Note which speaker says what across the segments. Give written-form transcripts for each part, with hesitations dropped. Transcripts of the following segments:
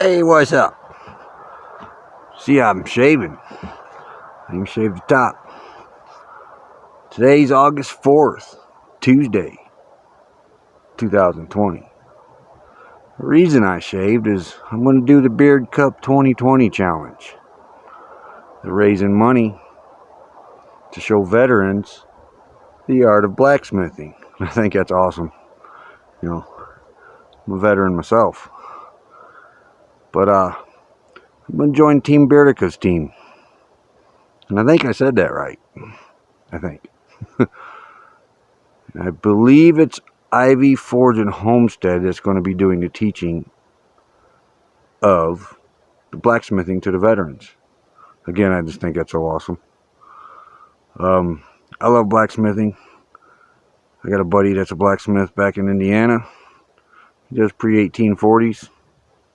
Speaker 1: Hey, what's up? See, I'm shaving. I even shaved the top. Today's August 4th, Tuesday, 2020. The reason I shaved is I'm going to do the Beard Cup 2020 challenge. They're raising money to show veterans the art of blacksmithing. I think that's awesome. You know, I'm a veteran myself. But I'm going to join Team Beardica's team. And I think I said that right. I think. I believe it's Ivy Forge and Homestead that's going to be doing the teaching of the blacksmithing to the veterans. Again, I just think that's so awesome. I love blacksmithing. I got a buddy that's a blacksmith back in Indiana. He does pre-1840s.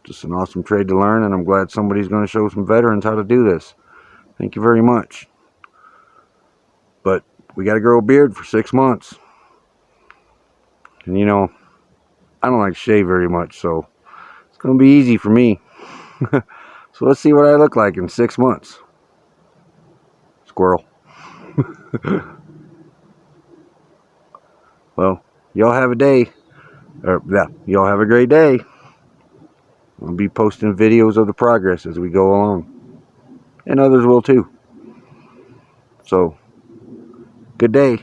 Speaker 1: Just an awesome trade to learn, and I'm glad somebody's going to show some veterans how to do this. Thank you very much. But we got to grow a beard for 6 months. And you know, I don't like to shave very much, so it's going to be easy for me. So let's see what I look like in 6 months. Squirrel. Well, y'all have a day. Y'all have a great day. I'll be posting videos of the progress as we go along. And others will too. So, good day.